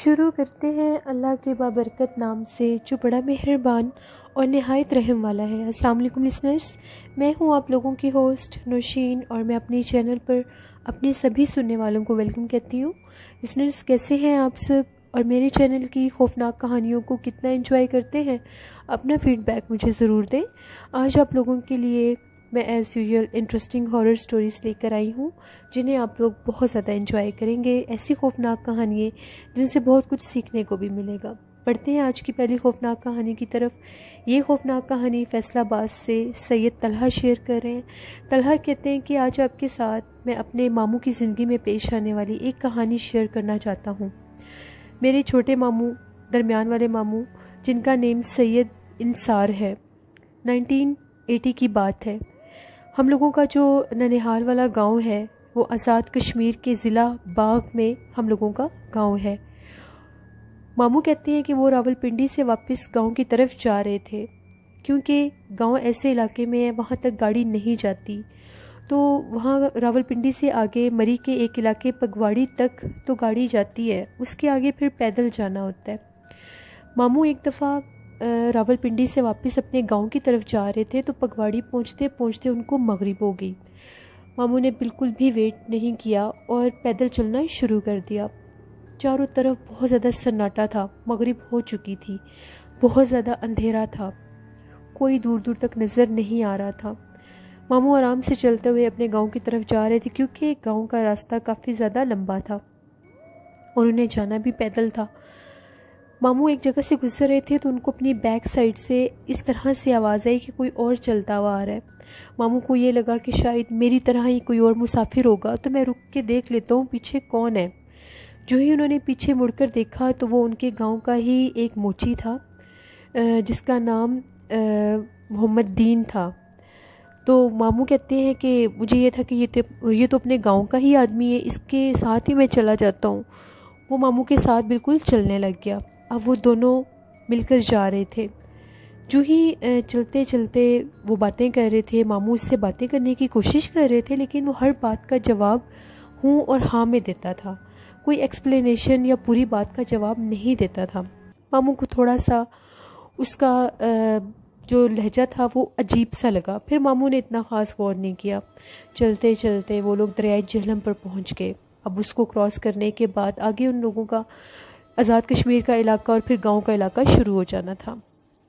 شروع کرتے ہیں اللہ کے بابرکت نام سے جو بڑا مہربان اور نہایت رحم والا ہے۔ السلام علیکم لسنرز، میں ہوں آپ لوگوں کی ہوسٹ نوشین، اور میں اپنی چینل پر اپنے سبھی سننے والوں کو ویلکم کہتی ہوں۔ لسنرز، کیسے ہیں آپ سب، اور میرے چینل کی خوفناک کہانیوں کو کتنا انجوائے کرتے ہیں؟ اپنا فیڈ بیک مجھے ضرور دیں۔ آج آپ لوگوں کے لیے میں as usual interesting horror stories لے کر آئی ہوں جنہیں آپ لوگ بہت زیادہ انجوائے کریں گے۔ ایسی خوفناک کہانیاں جن سے بہت کچھ سیکھنے کو بھی ملے گا۔ پڑھتے ہیں آج کی پہلی خوفناک کہانی کی طرف۔ یہ خوفناک کہانی فیصل آباد سے سید طلحہ شیئر کر رہے ہیں۔ طلحہ کہتے ہیں کہ آج آپ کے ساتھ میں اپنے ماموں کی زندگی میں پیش آنے والی ایک کہانی شیئر کرنا چاہتا ہوں۔ میرے چھوٹے ماموں، درمیان والے ماموں، جن کا نیم سید انصار ہے، 1980 کی بات ہے۔ ہم لوگوں کا جو ننہال والا گاؤں ہے وہ آزاد کشمیر کے ضلع باغ میں ہم لوگوں کا گاؤں ہے۔ ماموں کہتے ہیں کہ وہ راولپنڈی سے واپس گاؤں کی طرف جا رہے تھے، کیونکہ گاؤں ایسے علاقے میں ہے وہاں تک گاڑی نہیں جاتی، تو وہاں راولپنڈی سے آگے مری کے ایک علاقے پگواڑی تک تو گاڑی جاتی ہے، اس کے آگے پھر پیدل جانا ہوتا ہے۔ ماموں ایک دفعہ راولپنڈی سے واپس اپنے گاؤں کی طرف جا رہے تھے تو پگواڑی پہنچتے پہنچتے ان کو مغرب ہو گئی۔ ماموں نے بالکل بھی ویٹ نہیں کیا اور پیدل چلنا شروع کر دیا۔ چاروں طرف بہت زیادہ سناٹا تھا، مغرب ہو چکی تھی، بہت زیادہ اندھیرا تھا، کوئی دور دور تک نظر نہیں آ رہا تھا۔ ماموں آرام سے چلتے ہوئے اپنے گاؤں کی طرف جا رہے تھے، کیونکہ گاؤں کا راستہ کافی زیادہ لمبا تھا اور انہیں جانا بھی پیدل تھا۔ ماموں ایک جگہ سے گزر رہے تھے تو ان کو اپنی بیک سائڈ سے اس طرح سے آواز آئی کہ کوئی اور چلتا ہوا آ رہا ہے۔ ماموں کو یہ لگا کہ شاید میری طرح ہی کوئی اور مسافر ہوگا، تو میں رک کے دیکھ لیتا ہوں پیچھے کون ہے۔ جو ہی انہوں نے پیچھے مڑ کر دیکھا تو وہ ان کے گاؤں کا ہی ایک موچی تھا، جس کا نام محمد دین تھا۔ تو ماموں کہتے ہیں کہ مجھے یہ تھا کہ یہ تو اپنے گاؤں کا ہی آدمی ہے، اس کے ساتھ ہی میں چلا جاتا ہوں۔ وہ ماموں کے ساتھ بالکل چلنے لگ گیا۔ اب وہ دونوں مل کر جا رہے تھے۔ جو ہی چلتے چلتے وہ باتیں کر رہے تھے، ماموں اس سے باتیں کرنے کی کوشش کر رہے تھے، لیکن وہ ہر بات کا جواب ہوں اور ہاں میں دیتا تھا، کوئی ایکسپلینیشن یا پوری بات کا جواب نہیں دیتا تھا۔ ماموں کو تھوڑا سا اس کا جو لہجہ تھا وہ عجیب سا لگا، پھر ماموں نے اتنا خاص غور نہیں کیا۔ چلتے چلتے وہ لوگ دریائے جہلم پر پہنچ گئے۔ اب اس کو کراس کرنے کے بعد آگے ان لوگوں کا آزاد کشمیر کا علاقہ اور پھر گاؤں کا علاقہ شروع ہو جانا تھا۔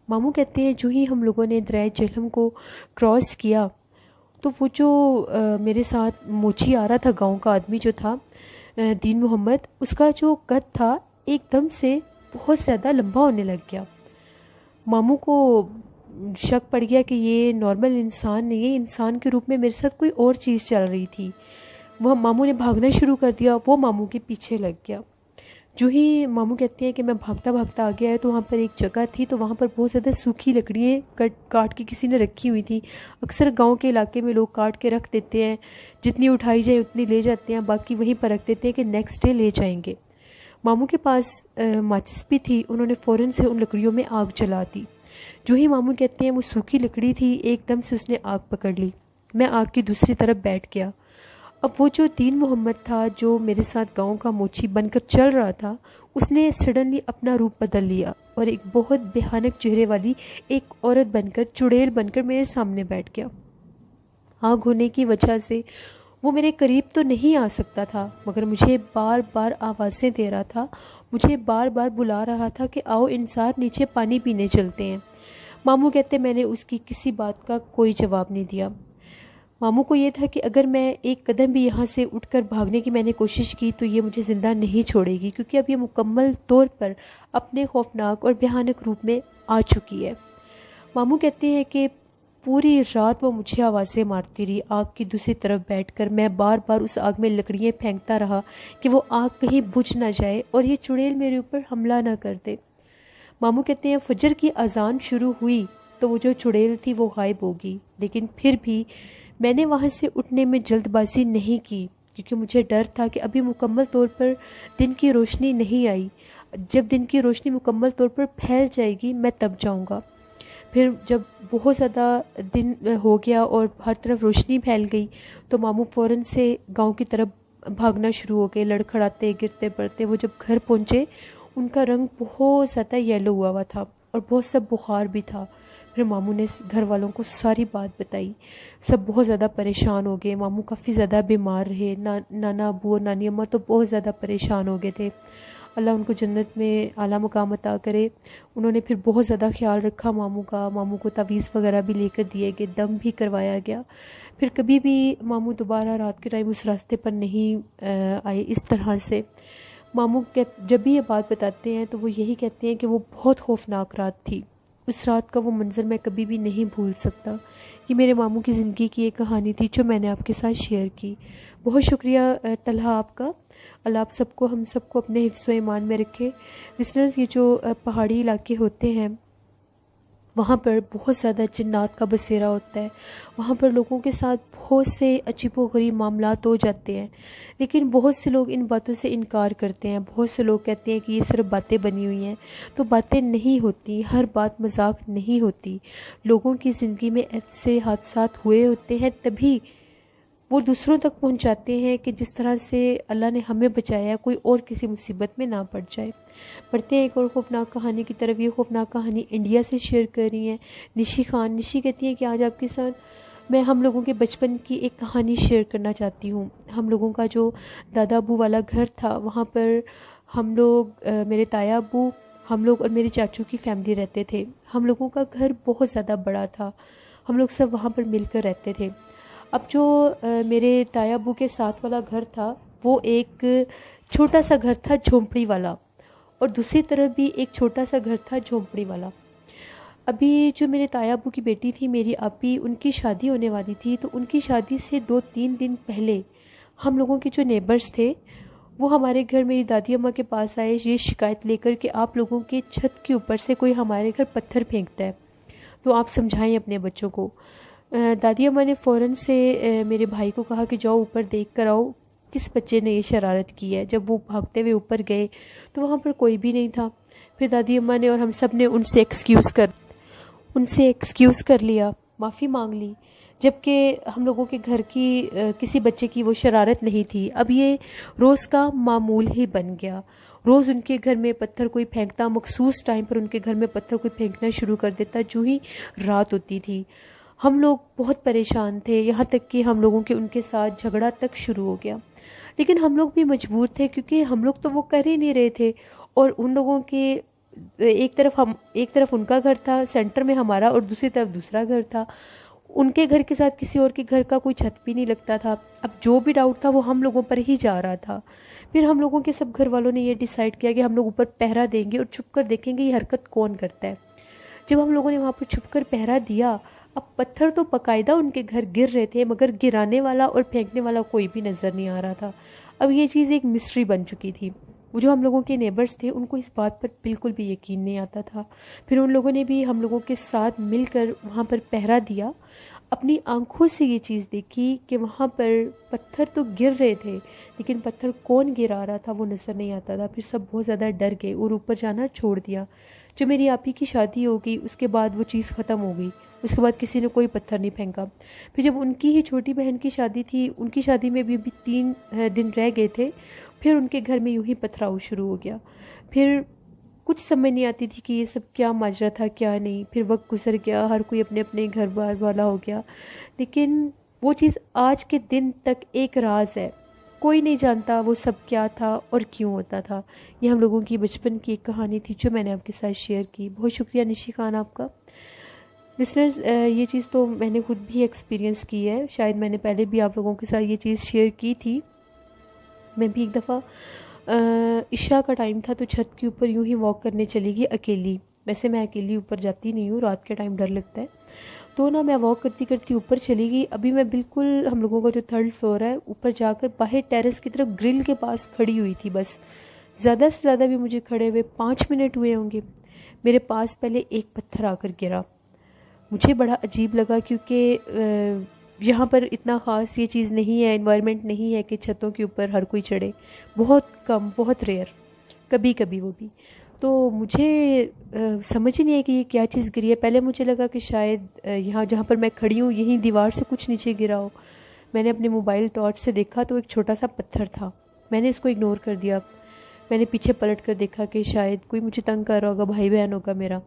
ماموں کہتے ہیں جو ہی ہم لوگوں نے دریائے جہلم کو کراس کیا تو وہ جو میرے ساتھ موچی آ رہا تھا، گاؤں کا آدمی جو تھا دین محمد، اس کا جو قد تھا ایک دم سے بہت زیادہ لمبا ہونے لگ گیا۔ ماموں کو شک پڑ گیا کہ یہ نارمل انسان نہیں ہے، انسان کے روپ میں میرے ساتھ کوئی اور چیز چل رہی تھی۔ وہ ماموں نے بھاگنا شروع کر دیا، وہ ماموں کے پیچھے لگ گیا۔ جو ہی ماموں کہتے ہیں کہ میں بھاگتا بھاگتا آ گیا ہے تو وہاں پر ایک جگہ تھی، تو وہاں پر بہت زیادہ سوکھی لکڑیاں کاٹ کے کسی نے رکھی ہوئی تھی۔ اکثر گاؤں کے علاقے میں لوگ کاٹ کے رکھ دیتے ہیں، جتنی اٹھائی جائیں اتنی لے جاتے ہیں، باقی وہیں پر رکھ دیتے ہیں کہ نیکسٹ ڈے لے جائیں گے۔ ماموں کے پاس ماچس بھی تھی، انہوں نے فوراً سے ان لکڑیوں میں آگ جلا دی۔ جو ہی ماموں کہتے ہیں وہ سوکھی لکڑی تھی، ایک دم سے اس نے آگ پکڑ لی۔ میں آگ کی دوسری طرف بیٹھ گیا۔ اب وہ جو دین محمد تھا جو میرے ساتھ گاؤں کا موچی بن کر چل رہا تھا، اس نے سڈنلی اپنا روپ بدل لیا اور ایک بہت بھیانک چہرے والی ایک عورت بن کر، چڑیل بن کر میرے سامنے بیٹھ گیا۔ آگ ہونے کی وجہ سے وہ میرے قریب تو نہیں آ سکتا تھا، مگر مجھے بار بار آوازیں دے رہا تھا، مجھے بار بار بلا رہا تھا کہ آؤ انصار، نیچے پانی پینے چلتے ہیں۔ ماموں کہتے میں نے اس کی کسی بات کا کوئی جواب نہیں دیا۔ ماموں کو یہ تھا کہ اگر میں ایک قدم بھی یہاں سے اٹھ کر بھاگنے کی میں نے کوشش کی تو یہ مجھے زندہ نہیں چھوڑے گی، کیونکہ اب یہ مکمل طور پر اپنے خوفناک اور بھیانک روپ میں آ چکی ہے۔ ماموں کہتے ہیں کہ پوری رات وہ مجھے آوازیں مارتی رہی، آگ کی دوسری طرف بیٹھ کر میں بار بار اس آگ میں لکڑیاں پھینکتا رہا کہ وہ آگ کہیں بجھ نہ جائے اور یہ چڑیل میرے اوپر حملہ نہ کر دے۔ ماموں کہتے ہیں فجر کی اذان شروع ہوئی تو وہ جو چڑیل تھی وہ غائب ہوگی، لیکن پھر بھی میں نے وہاں سے اٹھنے میں جلد بازی نہیں کی، کیونکہ مجھے ڈر تھا کہ ابھی مکمل طور پر دن کی روشنی نہیں آئی، جب دن کی روشنی مکمل طور پر پھیل جائے گی میں تب جاؤں گا۔ پھر جب بہت زیادہ دن ہو گیا اور ہر طرف روشنی پھیل گئی تو ماموں فوراً سے گاؤں کی طرف بھاگنا شروع ہو گئے، لڑکھڑاتے گرتے پڑتے۔ وہ جب گھر پہنچے ان کا رنگ بہت زیادہ یلو ہوا تھا اور بہت سا بخار بھی تھا۔ پھر ماموں نے گھر والوں کو ساری بات بتائی، سب بہت زیادہ پریشان ہو گئے، ماموں کافی زیادہ بیمار رہے، نانا ابو اور نانی اماں تو بہت زیادہ پریشان ہو گئے تھے۔ اللہ ان کو جنت میں اعلیٰ مقام عطا کرے۔ انہوں نے پھر بہت زیادہ خیال رکھا ماموں کا، ماموں کو تعویذ وغیرہ بھی لے کر دیے گئے، دم بھی کروایا گیا۔ پھر کبھی بھی ماموں دوبارہ رات کے ٹائم اس راستے پر نہیں آئے اس طرح سے۔ ماموں جب بھی یہ بات بتاتے ہیں تو وہ یہی کہتے ہیں کہ وہ بہت خوفناک رات تھی، اس رات کا وہ منظر میں کبھی بھی نہیں بھول سکتا۔ یہ میرے ماموں کی زندگی کی ایک کہانی تھی جو میں نے آپ کے ساتھ شیئر کی۔ بہت شکریہ طلحہ آپ کا، اللہ آپ سب کو، ہم سب کو اپنے حفظ و ایمان میں رکھے۔ لسنرز، یہ جو پہاڑی علاقے ہوتے ہیں وہاں پر بہت زیادہ جنات کا بسیرا ہوتا ہے، وہاں پر لوگوں کے ساتھ بہت سے عجیب و غریب معاملات ہو جاتے ہیں، لیکن بہت سے لوگ ان باتوں سے انکار کرتے ہیں۔ بہت سے لوگ کہتے ہیں کہ یہ صرف باتیں بنی ہوئی ہیں، تو باتیں نہیں ہوتی، ہر بات مذاق نہیں ہوتی۔ لوگوں کی زندگی میں ایسے حادثات ہوئے ہوتے ہیں تبھی وہ دوسروں تک پہنچاتے ہیں کہ جس طرح سے اللہ نے ہمیں بچایا کوئی اور کسی مصیبت میں نہ پڑ جائے۔ پڑھتے ہیں ایک اور خوفناک کہانی کی طرف۔ یہ خوفناک کہانی انڈیا سے شیئر کر رہی ہیں نشی خان۔ نشی کہتی ہیں کہ آج آپ کے ساتھ میں ہم لوگوں کے بچپن کی ایک کہانی شیئر کرنا چاہتی ہوں۔ ہم لوگوں کا جو دادا ابو والا گھر تھا وہاں پر ہم لوگ، میرے تایا ابو، ہم لوگ اور میرے چاچو کی فیملی رہتے تھے۔ ہم لوگوں کا گھر بہت زیادہ بڑا تھا، ہم لوگ سب وہاں پر مل کر رہتے تھے۔ اب جو میرے تایا ابو کے ساتھ والا گھر تھا وہ ایک چھوٹا سا گھر تھا جھونپڑی والا، اور دوسری طرف بھی ایک چھوٹا سا گھر تھا جھونپڑی والا۔ ابھی جو میرے تایا ابو کی بیٹی تھی میری آپی، ان کی شادی ہونے والی تھی، تو ان کی شادی سے 2-3 دن پہلے ہم لوگوں کے جو نیبرز تھے وہ ہمارے گھر میری دادی اماں کے پاس آئے یہ شکایت لے کر کہ آپ لوگوں کے چھت کے اوپر سے کوئی ہمارے گھر پتھر پھینکتا ہے، تو آپ سمجھائیں اپنے بچوں کو۔ دادی اماں نے فوراً سے میرے بھائی کو کہا کہ جاؤ اوپر دیکھ کر آؤ کس بچے نے یہ شرارت کی ہے۔ جب وہ بھاگتے ہوئے اوپر گئے تو وہاں پر کوئی بھی نہیں تھا۔ پھر دادی اماں نے اور ہم سب نے ان سے ایکسکیوز کر لیا، معافی مانگ لی، جبکہ ہم لوگوں کے گھر کی کسی بچے کی وہ شرارت نہیں تھی۔ اب یہ روز کا معمول ہی بن گیا، روز ان کے گھر میں پتھر کوئی پھینکتا، مخصوص ٹائم پر ان کے گھر میں پتھر کوئی پھینکنا شروع کر دیتا جو ہی رات ہوتی تھی۔ ہم لوگ بہت پریشان تھے، یہاں تک کہ ہم لوگوں کے ان کے ساتھ جھگڑا تک شروع ہو گیا، لیکن ہم لوگ بھی مجبور تھے کیونکہ ہم لوگ تو وہ کر ہی نہیں رہے تھے، اور ان لوگوں کے ایک طرف ان کا گھر تھا سینٹر میں ہمارا، اور دوسری طرف دوسرا گھر تھا، ان کے گھر کے ساتھ کسی اور کے گھر کا کوئی چھت بھی نہیں لگتا تھا۔ اب جو بھی ڈاؤٹ تھا وہ ہم لوگوں پر ہی جا رہا تھا۔ پھر ہم لوگوں کے سب گھر والوں نے یہ ڈیسائیڈ کیا کہ ہم لوگ اوپر پہرا دیں گے اور چھپ کر دیکھیں گے یہ حرکت کون کرتا ہے۔ جب ہم لوگوں نے وہاں پر چھپ کر پہرا دیا، اب پتھر تو باقاعدہ ان کے گھر گر رہے تھے مگر گرانے والا اور پھینکنے والا کوئی بھی نظر نہیں آ رہا تھا۔ اب یہ چیز ایک مسٹری بن چکی تھی۔ وہ جو ہم لوگوں کے نیبرز تھے ان کو اس بات پر بالکل بھی یقین نہیں آتا تھا۔ پھر ان لوگوں نے بھی ہم لوگوں کے ساتھ مل کر وہاں پر پہرا دیا، اپنی آنکھوں سے یہ چیز دیکھی کہ وہاں پر پتھر تو گر رہے تھے لیکن پتھر کون گرا رہا تھا وہ نظر نہیں آتا تھا۔ پھر سب بہت زیادہ ڈر گئے اور اوپر جانا چھوڑ دیا۔ جو میری آپی کی شادی ہو گئی اس کے بعد وہ چیز ختم ہو گئی، اس کے بعد کسی نے کوئی پتھر نہیں پھینکا۔ پھر جب ان کی ہی چھوٹی بہن کی شادی تھی، ان کی شادی میں بھی 3 دن رہ گئے تھے، پھر ان کے گھر میں یوں ہی پتھراؤ شروع ہو گیا۔ پھر کچھ سمجھ نہیں آتی تھی کہ یہ سب کیا ماجرا تھا کیا نہیں۔ پھر وقت گزر گیا، ہر کوئی اپنے اپنے گھر بار والا ہو گیا، لیکن وہ چیز آج کے دن تک ایک راز ہے، کوئی نہیں جانتا وہ سب کیا تھا اور کیوں ہوتا تھا۔ یہ ہم لوگوں کی بچپن کی ایک کہانی تھی جو میں نے آپ کے ساتھ شیئر کی۔ بہت شکریہ نشی خان آپ کا۔ لسنرز، یہ چیز تو میں نے خود بھی ایکسپیرینس کی ہے، شاید میں نے پہلے بھی آپ لوگوں کے ساتھ یہ چیز شیئر کی تھی۔ میں بھی ایک دفعہ عشاء کا ٹائم تھا تو چھت کے اوپر یوں ہی واک کرنے چلی گئی اکیلی۔ ویسے میں اکیلی اوپر جاتی نہیں ہوں، رات کے ٹائم ڈر لگتا ہے، تو میں واک کرتی کرتی اوپر چلی گئی۔ ابھی میں بالکل ہم لوگوں کا جو 3rd فلور ہے اوپر جا کر باہر ٹیرس کی طرف گرل کے پاس کھڑی ہوئی تھی، بس زیادہ سے زیادہ بھی مجھے کھڑے ہوئے 5 منٹ ہوئے ہوں گے۔ میرے پاس پہلے ایک پتھر آ کر گرا، مجھے بڑا عجیب لگا کیونکہ یہاں پر اتنا خاص یہ چیز نہیں ہے، انوائرمنٹ نہیں ہے کہ چھتوں کے اوپر ہر کوئی چڑھے، بہت کم، بہت ریئر، کبھی کبھی وہ بھی۔ تو مجھے سمجھ ہی نہیں ہے کہ یہ کیا چیز گری ہے۔ پہلے مجھے لگا کہ شاید یہاں جہاں پر میں کھڑی ہوں یہیں دیوار سے کچھ نیچے گرا ہو۔ میں نے اپنے موبائل ٹارچ سے دیکھا تو ایک چھوٹا سا پتھر تھا، میں نے اس کو اگنور کر دیا۔ میں نے پیچھے پلٹ کر دیکھا کہ شاید کوئی مجھے تنگ کر رہا ہوگا، بھائی بہن ہوگا میرا۔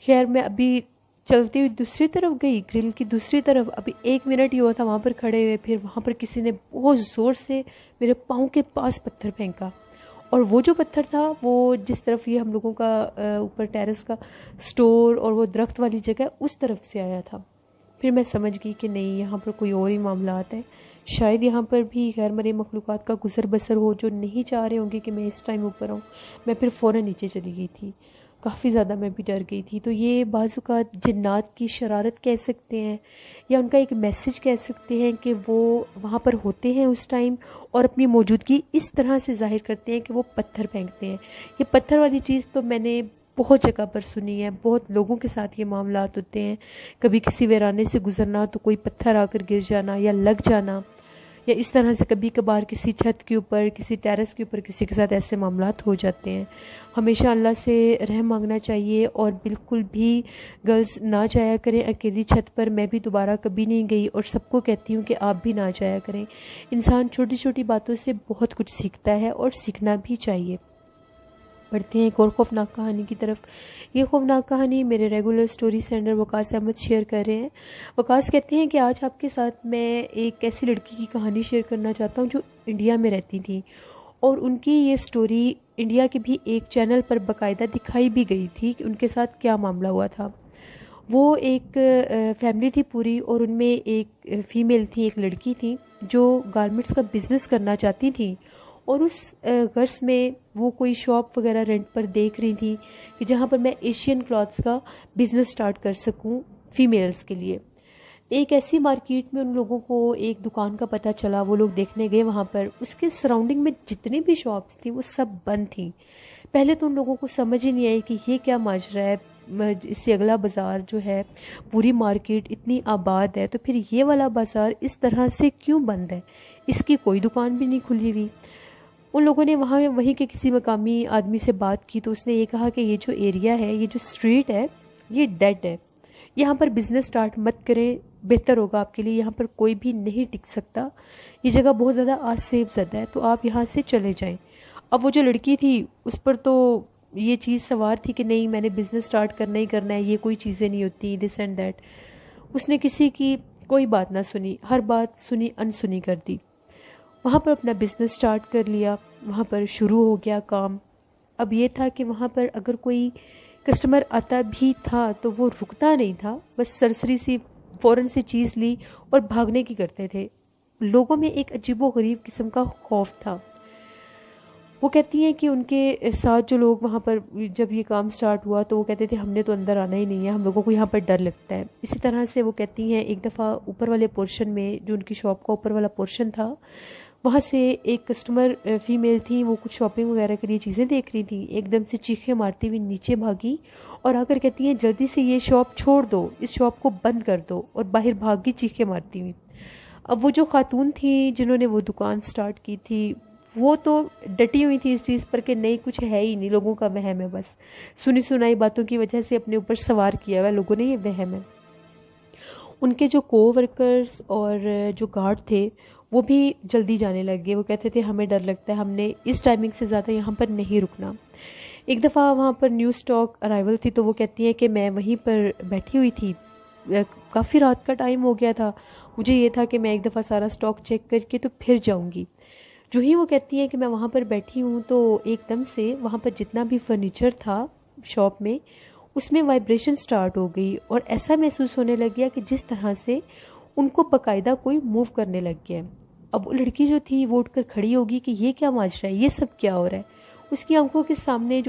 خیر میں ابھی چلتی ہوئی دوسری طرف گئی، گرل کی دوسری طرف، ابھی 1 منٹ ہی ہوا تھا وہاں پر کھڑے ہوئے، پھر وہاں پر کسی نے بہت زور سے میرے پاؤں کے پاس پتھر پھینکا، اور وہ جو پتھر تھا وہ جس طرف یہ ہم لوگوں کا اوپر ٹیرس کا سٹور اور وہ درخت والی جگہ اس طرف سے آیا تھا۔ پھر میں سمجھ گئی کہ نہیں، یہاں پر کوئی اور ہی معاملات ہیں، شاید یہاں پر بھی غیر مرئی مخلوقات کا گزر بسر ہو جو نہیں چاہ رہے ہوں گے کہ میں اس ٹائم اوپر آؤں۔ میں پھر فوراً نیچے چلی گئی تھی، کافی زیادہ میں بھی ڈر گئی تھی۔ تو یہ بعض اوقات جنات کی شرارت کہہ سکتے ہیں، یا ان کا ایک میسج کہہ سکتے ہیں کہ وہ وہاں پر ہوتے ہیں اس ٹائم اور اپنی موجودگی اس طرح سے ظاہر کرتے ہیں کہ وہ پتھر پھینکتے ہیں۔ یہ پتھر والی چیز تو میں نے بہت جگہ پر سنی ہے، بہت لوگوں کے ساتھ یہ معاملات ہوتے ہیں، کبھی کسی ویرانے سے گزرنا تو کوئی پتھر آ کر گر جانا یا لگ جانا، یا اس طرح سے کبھی کبھار کسی چھت کے اوپر، کسی ٹیرس کے اوپر کسی کے ساتھ ایسے معاملات ہو جاتے ہیں۔ ہمیشہ اللہ سے رحم مانگنا چاہیے، اور بالکل بھی گرلز نہ جایا کریں اکیلی چھت پر۔ میں بھی دوبارہ کبھی نہیں گئی، اور سب کو کہتی ہوں کہ آپ بھی نہ جایا کریں۔ انسان چھوٹی چھوٹی باتوں سے بہت کچھ سیکھتا ہے، اور سیکھنا بھی چاہیے۔ پڑھتے ہیں ایک اور خوفناک کہانی کی طرف۔ یہ خوفناک کہانی میرے ریگولر سٹوری سینڈر وقاص احمد شیئر کر رہے ہیں۔ وقاص کہتے ہیں کہ آج آپ کے ساتھ میں ایک ایسی لڑکی کی کہانی شیئر کرنا چاہتا ہوں جو انڈیا میں رہتی تھی، اور ان کی یہ سٹوری انڈیا کے بھی ایک چینل پر باقاعدہ دکھائی بھی گئی تھی کہ ان کے ساتھ کیا معاملہ ہوا تھا۔ وہ ایک فیملی تھی پوری، اور ان میں ایک فیمیل تھی، ایک لڑکی تھی جو گارمنٹس کا بزنس کرنا چاہتی تھیں، اور اس غرض میں وہ کوئی شاپ وغیرہ رینٹ پر دیکھ رہی تھی کہ جہاں پر میں ایشین کلاتھس کا بزنس سٹارٹ کر سکوں فیمیلز کے لیے۔ ایک ایسی مارکیٹ میں ان لوگوں کو ایک دکان کا پتہ چلا، وہ لوگ دیکھنے گئے وہاں پر، اس کے سراؤنڈنگ میں جتنی بھی شاپس تھیں وہ سب بند تھیں۔ پہلے تو ان لوگوں کو سمجھ ہی نہیں آئی کہ یہ کیا ماجرا ہے، اس سے اگلا بازار جو ہے، پوری مارکیٹ اتنی آباد ہے، تو پھر یہ والا بازار اس طرح سے کیوں بند ہے، اس کی کوئی دکان بھی نہیں کھلی ہوئی۔ ان لوگوں نے وہیں کے کسی مقامی آدمی سے بات کی، تو اس نے یہ کہا کہ یہ جو ایریا ہے، یہ جو اسٹریٹ ہے، یہ ڈیڈ ہے، یہاں پر بزنس سٹارٹ مت کریں، بہتر ہوگا آپ کے لیے، یہاں پر کوئی بھی نہیں ٹک سکتا، یہ جگہ بہت زیادہ آسیب زدہ ہے، تو آپ یہاں سے چلے جائیں۔ اب وہ جو لڑکی تھی اس پر تو یہ چیز سوار تھی کہ نہیں، میں نے بزنس سٹارٹ کرنا ہی کرنا ہے، یہ کوئی چیزیں نہیں ہوتی، دس اینڈ دیٹ۔ اس نے کسی کی کوئی بات نہ سنی، ہر بات سنی انسنی کر دی، وہاں پر اپنا بزنس سٹارٹ کر لیا، وہاں پر شروع ہو گیا کام۔ اب یہ تھا کہ وہاں پر اگر کوئی کسٹمر آتا بھی تھا تو وہ رکتا نہیں تھا، بس سرسری سی فوراً سے چیز لی اور بھاگنے کی کرتے تھے۔ لوگوں میں ایک عجیب و غریب قسم کا خوف تھا۔ وہ کہتی ہیں کہ ان کے ساتھ جو لوگ وہاں پر جب یہ کام سٹارٹ ہوا تو وہ کہتے تھے ہم نے تو اندر آنا ہی نہیں ہے، ہم لوگوں کو یہاں پر ڈر لگتا ہے۔ اسی طرح سے وہ کہتی ہیں ایک دفعہ اوپر والے پورشن میں، جو ان کی شاپ کا اوپر والا پورشن تھا، وہاں سے ایک کسٹمر فیمیل تھی، وہ کچھ شاپنگ وغیرہ کے لیے چیزیں دیکھ رہی تھی، ایک دم سے چیخیں مارتی ہوئی نیچے بھاگی اور آ کر کہتی ہیں جلدی سے یہ شاپ چھوڑ دو، اس شاپ کو بند کر دو، اور باہر بھاگ گئی چیخیں مارتی ہوئی۔ اب وہ جو خاتون تھیں جنہوں نے وہ دکان سٹارٹ کی تھی، وہ تو ڈٹی ہوئی تھی اس چیز پر کہ نہیں، کچھ ہے ہی نہیں، لوگوں کا وہم ہے، بس سنی سنائی باتوں کی وجہ سے اپنے اوپر سوار کیا ہوا لوگوں نے، یہ وہم ہے۔ ان کے جو کو ورکرز اور جو گارڈ تھے وہ بھی جلدی جانے لگ گئے، وہ کہتے تھے ہمیں ڈر لگتا ہے، ہم نے اس ٹائمنگ سے زیادہ یہاں پر نہیں رکنا۔ ایک دفعہ وہاں پر نیو سٹاک ارائیول تھی، تو وہ کہتی ہیں کہ میں وہیں پر بیٹھی ہوئی تھی، کافی رات کا ٹائم ہو گیا تھا، مجھے یہ تھا کہ میں ایک دفعہ سارا سٹاک چیک کر کے تو پھر جاؤں گی۔ جو ہی وہ کہتی ہیں کہ میں وہاں پر بیٹھی ہوں تو ایک دم سے وہاں پر جتنا بھی فرنیچر تھا شاپ میں، اس میں وائبریشن سٹارٹ ہو گئی، اور ایسا محسوس ہونے لگ گیا کہ جس طرح سے ان کو باقاعدہ کوئی موو کرنے لگ گیا۔ اب وہ لڑکی جو تھی وہ اٹھ کر کھڑی ہوگی کہ یہ کیا ماجرا ہے، یہ سب کیا ہو رہا ہے۔ اس کی آنکھوں کے سامنے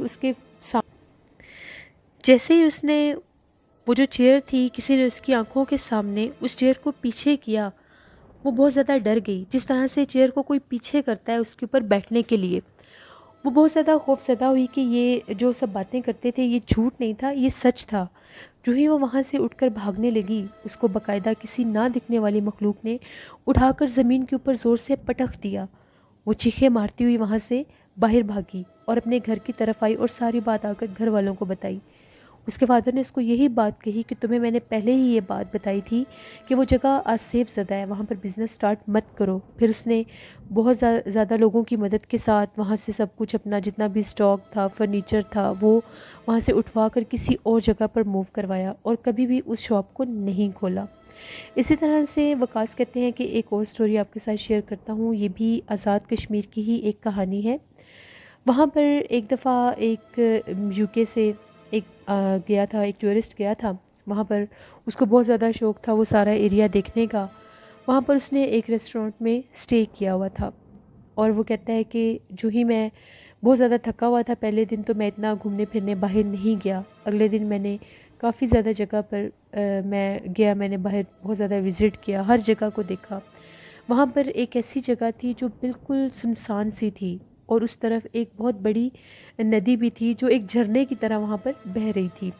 جیسے ہی اس نے وہ جو چیئر تھی، کسی نے اس کی آنکھوں کے سامنے اس چیئر کو پیچھے کیا، وہ بہت زیادہ ڈر گئی۔ جس طرح سے چیئر کو کوئی پیچھے کرتا ہے اس کے اوپر بیٹھنے کے لیے، وہ بہت زیادہ خوف زدہ ہوئی کہ یہ جو سب باتیں کرتے تھے یہ جھوٹ نہیں تھا، یہ سچ تھا۔ جو ہی وہ وہاں سے اٹھ کر بھاگنے لگی، اس کو باقاعدہ کسی نہ دکھنے والی مخلوق نے اٹھا کر زمین کے اوپر زور سے پٹخ دیا۔ وہ چیخیں مارتی ہوئی وہاں سے باہر بھاگی اور اپنے گھر کی طرف آئی اور ساری بات آ کر گھر والوں کو بتائی۔ اس کے فادر نے اس کو یہی بات کہی کہ تمہیں میں نے پہلے ہی یہ بات بتائی تھی کہ وہ جگہ آسیب زدہ ہے، وہاں پر بزنس سٹارٹ مت کرو۔ پھر اس نے بہت زیادہ لوگوں کی مدد کے ساتھ وہاں سے سب کچھ اپنا جتنا بھی سٹاک تھا، فرنیچر تھا، وہ وہاں سے اٹھوا کر کسی اور جگہ پر موو کروایا اور کبھی بھی اس شاپ کو نہیں کھولا۔ اسی طرح سے وقاص کہتے ہیں کہ ایک اور سٹوری آپ کے ساتھ شیئر کرتا ہوں، یہ بھی آزاد کشمیر کی ہی ایک کہانی ہے۔ وہاں پر ایک دفعہ ایک یو کے سے گیا تھا، ایک ٹورسٹ گیا تھا وہاں پر، اس کو بہت زیادہ شوق تھا وہ سارا ایریا دیکھنے کا۔ وہاں پر اس نے ایک ریسٹورنٹ میں اسٹے کیا ہوا تھا، اور وہ کہتا ہے کہ جو ہی میں بہت زیادہ تھکا ہوا تھا پہلے دن، تو میں اتنا گھومنے پھرنے باہر نہیں گیا۔ اگلے دن میں نے کافی زیادہ جگہ پر میں گیا، میں نے باہر بہت زیادہ وزٹ کیا، ہر جگہ کو دیکھا۔ وہاں پر ایک ایسی جگہ تھی جو بالکل سنسان سی تھی، اور اس طرف ایک بہت بڑی ندی بھی تھی جو ایک جھرنے کی طرح وہاں پر بہہ رہی تھی۔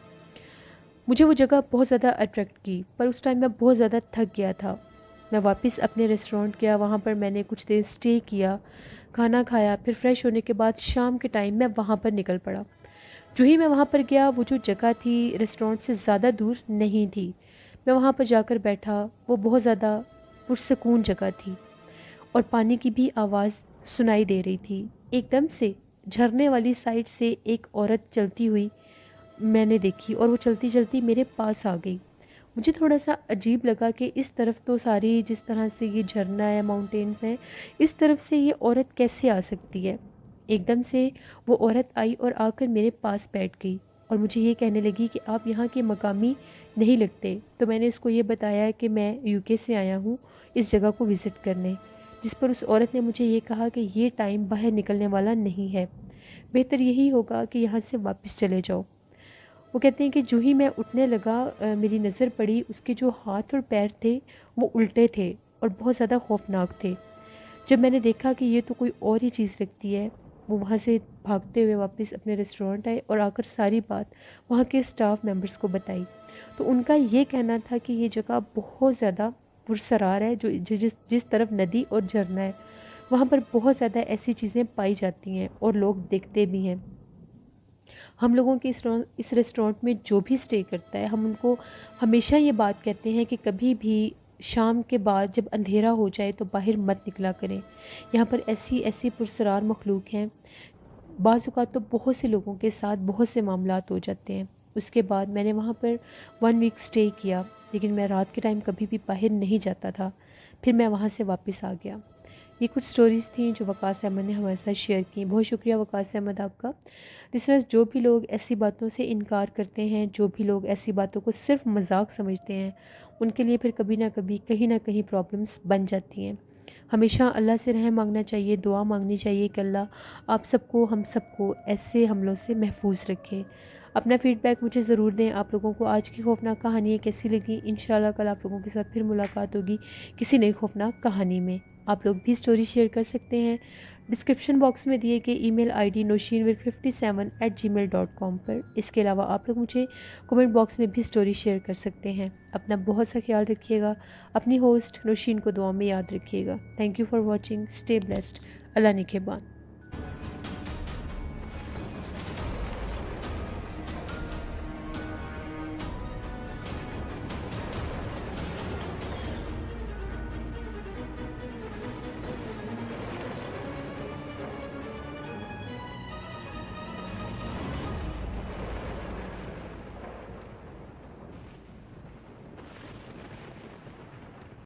مجھے وہ جگہ بہت زیادہ اٹریکٹ کی، پر اس ٹائم میں بہت زیادہ تھک گیا تھا۔ میں واپس اپنے ریسٹورنٹ گیا، وہاں پر میں نے کچھ دیر اسٹے کیا، کھانا کھایا، پھر فریش ہونے کے بعد شام کے ٹائم میں وہاں پر نکل پڑا۔ جو ہی میں وہاں پر گیا، وہ جو جگہ تھی ریسٹورنٹ سے زیادہ دور نہیں تھی۔ میں وہاں پر جا کر بیٹھا، وہ بہت زیادہ پرسکون جگہ تھی، اور پانی کی بھی آواز سنائی دے رہی تھی۔ ایک دم سے جھرنے والی سائڈ سے ایک عورت چلتی ہوئی میں نے دیکھی، اور وہ چلتی چلتی میرے پاس آ گئی۔ مجھے تھوڑا سا عجیب لگا کہ اس طرف تو ساری جس طرح سے یہ جھرنا ہے، ماؤنٹینز ہیں، اس طرف سے یہ عورت کیسے آ سکتی ہے۔ ایک دم سے وہ عورت آئی اور آ کر میرے پاس بیٹھ گئی، اور مجھے یہ کہنے لگی کہ آپ یہاں کے مقامی نہیں لگتے۔ تو میں نے اس کو یہ بتایا کہ میں یو کے سے آیا ہوں اس جگہ کو وزٹ کرنے، جس پر اس عورت نے مجھے یہ کہا کہ یہ ٹائم باہر نکلنے والا نہیں ہے، بہتر یہی ہوگا کہ یہاں سے واپس چلے جاؤ۔ وہ کہتے ہیں کہ جو ہی میں اٹھنے لگا، میری نظر پڑی اس کے جو ہاتھ اور پیر تھے وہ الٹے تھے اور بہت زیادہ خوفناک تھے۔ جب میں نے دیکھا کہ یہ تو کوئی اور ہی چیز لگتی ہے، وہ وہاں سے بھاگتے ہوئے واپس اپنے ریسٹورنٹ آئے اور آ کر ساری بات وہاں کے اسٹاف ممبرس کو بتائی۔ تو ان کا یہ کہنا تھا کہ یہ جگہ بہت زیادہ پرسرار ہے، جس طرف ندی اور جھرنا ہے وہاں پر بہت زیادہ ایسی چیزیں پائی جاتی ہیں اور لوگ دیکھتے بھی ہیں۔ ہم لوگوں کے اس ریسٹورنٹ میں جو بھی اسٹے کرتا ہے، ہم ان کو ہمیشہ یہ بات کہتے ہیں کہ کبھی بھی شام کے بعد جب اندھیرا ہو جائے تو باہر مت نکلا کریں۔ یہاں پر ایسی پرسرار مخلوق ہیں، بعض اوقات تو بہت سے لوگوں کے ساتھ بہت سے معاملات ہو جاتے ہیں۔ اس کے بعد میں نے وہاں پر 1 ویک اسٹے کیا، لیکن میں رات کے ٹائم کبھی بھی باہر نہیں جاتا تھا۔ پھر میں وہاں سے واپس آ گیا۔ یہ کچھ سٹوریز تھیں جو وقاص احمد نے ہمارے ساتھ شیئر کی۔ بہت شکریہ وقاص احمد آپ کا۔ لسنرز، جو بھی لوگ ایسی باتوں سے انکار کرتے ہیں، جو بھی لوگ ایسی باتوں کو صرف مذاق سمجھتے ہیں، ان کے لیے پھر کبھی نہ کبھی کہیں نہ کہیں پرابلمس بن جاتی ہیں۔ ہمیشہ اللہ سے رحم مانگنا چاہیے، دعا مانگنی چاہیے کہ اللہ آپ سب کو، ہم سب کو ایسے حملوں سے محفوظ رکھے۔ اپنا فیڈ بیک مجھے ضرور دیں، آپ لوگوں کو آج کی خوفناک کہانی کیسی لگی۔ انشاءاللہ کل آپ لوگوں کے ساتھ پھر ملاقات ہوگی کسی نئی خوفناک کہانی میں۔ آپ لوگ بھی سٹوری شیئر کر سکتے ہیں ڈسکرپشن باکس میں دیے گئے ای میل آئی ڈی noshinwir57@gmail.com پر۔ اس کے علاوہ آپ لوگ مجھے کومنٹ باکس میں بھی سٹوری شیئر کر سکتے ہیں۔ اپنا بہت سا خیال رکھیے گا، اپنی ہوسٹ نوشین کو دعا میں یاد رکھیے گا۔ Thank you for watching, stay blessed, اللہ نگہبان۔